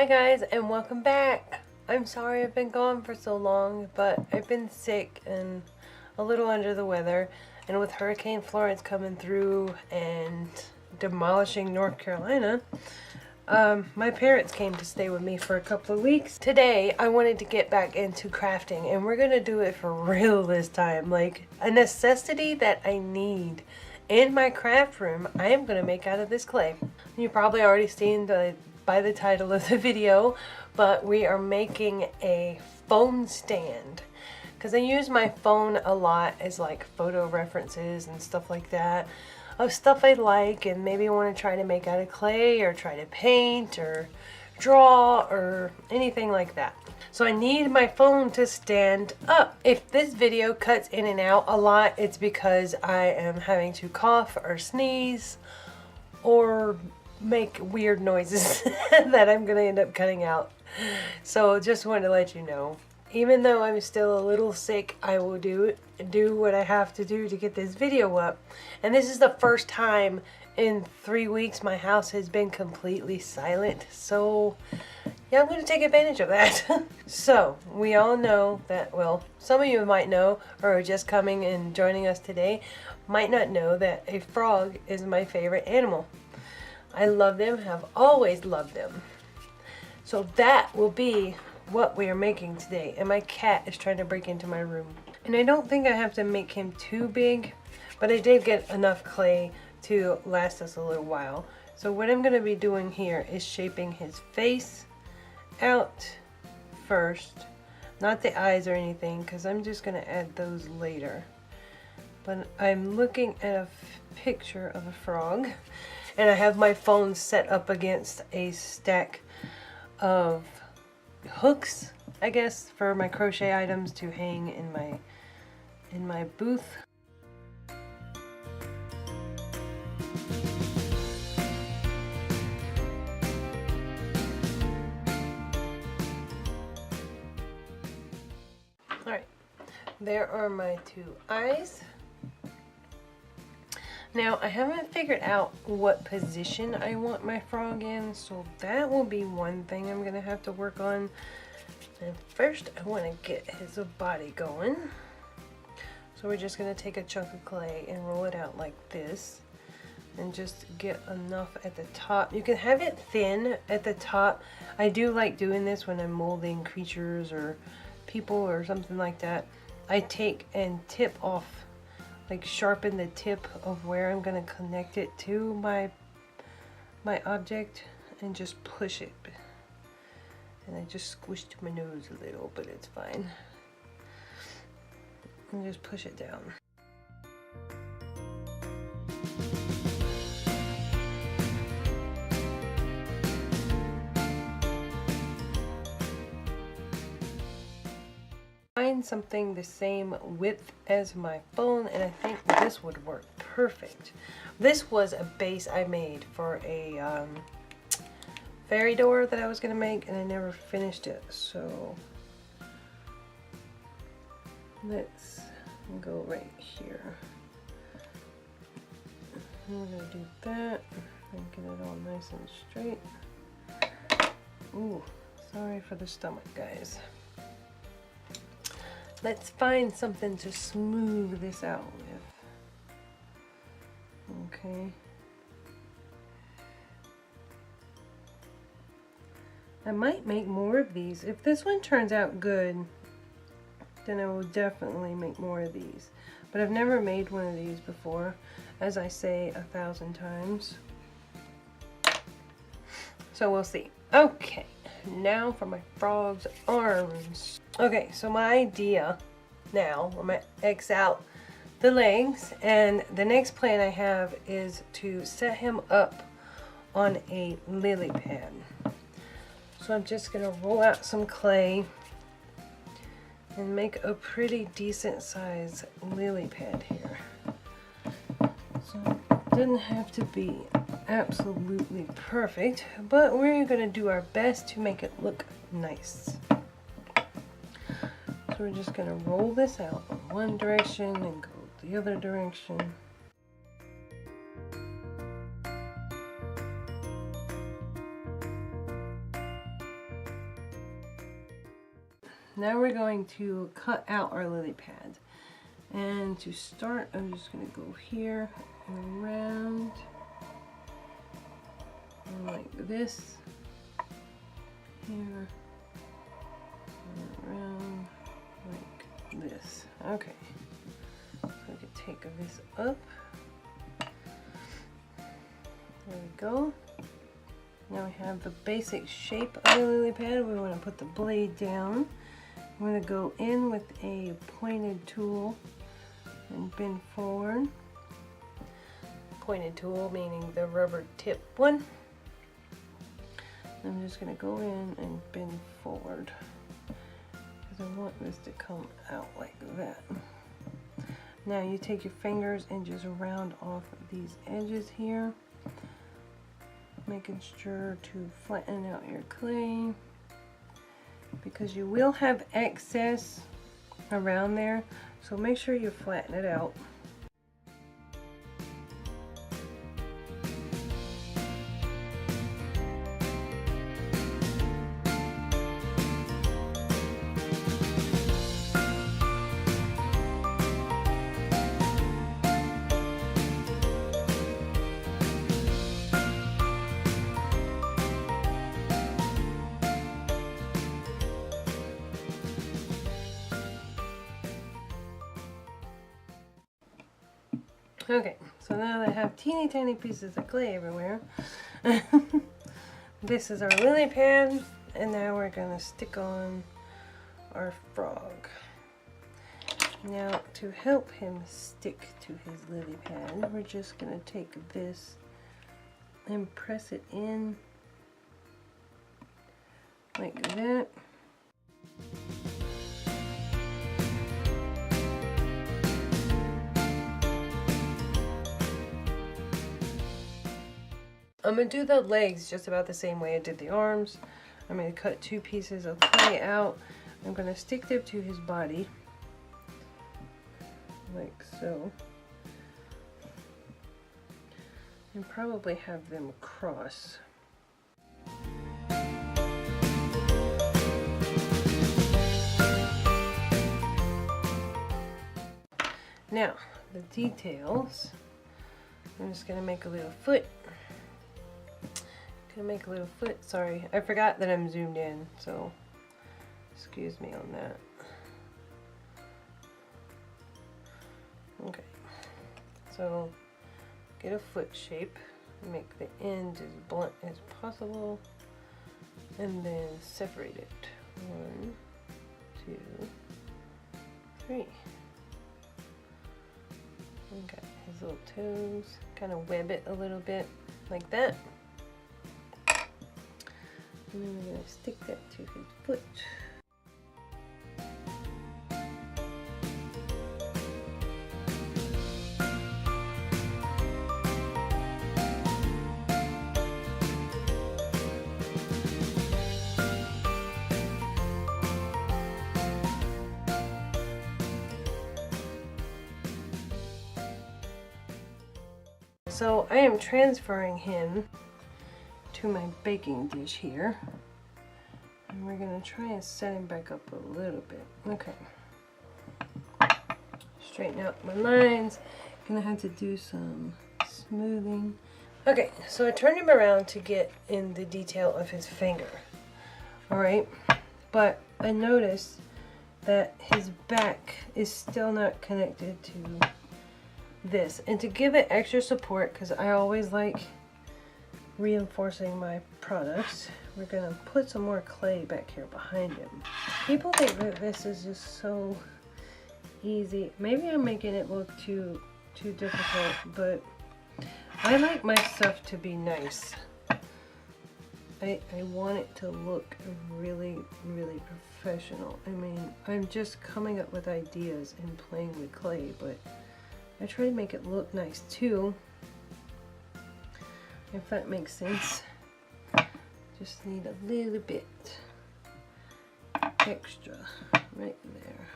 Hi guys, and welcome back. I'm sorry I've been gone for so long, but I've been sick and a little under the weather, and with Hurricane Florence coming through and demolishing North Carolina, my parents came to stay with me for a couple of weeks. Today I wanted to get back into crafting, and we're gonna do it for real this time, like a necessity that I need in my craft room. I am gonna make out of this clay. You've probably already seen by the title of the video, but we are making a phone stand because I use my phone a lot as like photo references and stuff like that of stuff I like, and maybe I want to try to make out of clay or try to paint or draw or anything like that. So I need my phone to stand up. If this video cuts in and out a lot, it's because I am having to cough or sneeze or make weird noises that I'm gonna end up cutting out. So just wanted to let you know, even though I'm still a little sick, I will do what I have to do to get this video up. And this is the first time in 3 weeks my house has been completely silent, so yeah, I'm gonna take advantage of that. So we all know that, well, some of you might know, or are just coming and joining us today, might not know that a frog is my favorite animal. I love them, have always loved them. So that will be what we are making today. And my cat is trying to break into my room. And I don't think I have to make him too big, but I did get enough clay to last us a little while. So what I'm going to be doing here is shaping his face out first. Not the eyes or anything, because I'm just going to add those later. But I'm looking at a picture of a frog. And I have my phone set up against a stack of hooks, I guess, for my crochet items to hang in my booth. Alright, there are my two eyes. Now, I haven't figured out what position I want my frog in, so that will be one thing I'm going to have to work on. And first, I want to get his body going. So we're just going to take a chunk of clay and roll it out like this. And just get enough at the top. You can have it thin at the top. I do like doing this when I'm molding creatures or people or something like that. I take and tip off, like sharpen the tip of where I'm going to connect it to my object and just push it. And I just squished my nose a little, but it's fine. And just push it down. Find something the same width as my phone, and I think this would work perfect. This was a base I made for a fairy door that I was going to make, and I never finished it, so let's go right here. I'm going to do that and get it all nice and straight. Ooh, sorry for the stomach, guys. Let's find something to smooth this out with. Okay. I might make more of these. If this one turns out good, then I will definitely make more of these. But I've never made one of these before, as I say 1,000 times. So we'll see. Okay. Now for my frog's arms. Okay, so my idea now, I'm going to X out the legs, and the next plan I have is to set him up on a lily pad. So I'm just going to roll out some clay and make a pretty decent size lily pad here. So it doesn't have to be absolutely perfect, but we're going to do our best to make it look nice. So we're just going to roll this out in one direction and go the other direction. now we're going to cut out our lily pad. And to start, I'm just going to go here and around and like this, here and around like this. Okay, so I can take this up. There we go. Now we have the basic shape of the lily pad. We want to put the blade down. I'm going to go in with a pointed tool and bend forward. Pointed tool meaning the rubber tip one. I'm just going to go in and bend forward because I want this to come out like that. Now you take your fingers and just round off these edges here, making sure to flatten out your clay because you will have excess around there, so make sure you flatten it out. Okay, so now that I have teeny tiny pieces of clay everywhere, this is our lily pad, and now we're going to stick on our frog. Now to help him stick to his lily pad, we're just going to take this and press it in like that. I'm going to do the legs just about the same way I did the arms. I'm going to cut 2 pieces of clay out. I'm going to stick them to his body, like so, and probably have them cross. Now, the details. I'm just going to make a little foot. Gonna make a little foot. Sorry, I forgot that I'm zoomed in, so excuse me on that. Okay, so get a foot shape, make the end as blunt as possible, and then separate it. 1, 2, 3. Okay, his little toes. Kind of web it a little bit like that. And then we're going to stick that to his foot. So I am transferring him to my baking dish here, and we're going to try and set him back up a little bit. Okay, straighten out my lines. Gonna have to do some smoothing. Okay, so I turned him around to get in the detail of his finger. Alright, but I noticed that his back is still not connected to this, and to give it extra support, because I always like reinforcing my products, we're going to put some more clay back here behind him. People think that this is just so easy. Maybe I'm making it look too difficult, but I like my stuff to be nice. I want it to look really, really professional. I mean, I'm just coming up with ideas and playing with clay, but I try to make it look nice too. If that makes sense. Just need a little bit extra right there.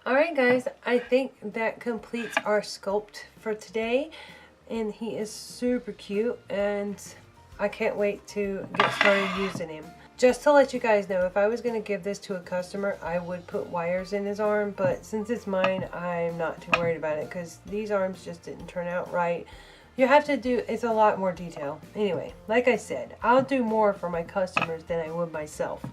Alright guys, I think that completes our sculpt for today. And he is super cute and I can't wait to get started using him. Just to let you guys know, if I was going to give this to a customer, I would put wires in his arm. But since it's mine, I'm not too worried about it because these arms just didn't turn out right. You have to do, it's a lot more detail. Anyway, like I said, I'll do more for my customers than I would myself.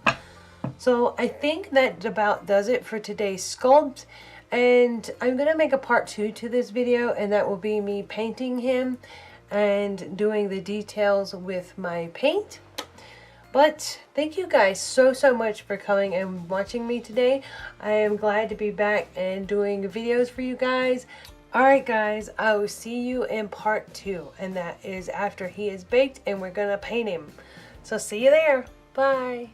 So I think that about does it for today's sculpt. And I'm going to make a part 2 to this video, and that will be me painting him and doing the details with my paint. But thank you guys so much for coming and watching me today. I am glad to be back and doing videos for you guys. Alright guys, I will see you in part 2, and that is after he is baked and we're going to paint him. So see you there. Bye.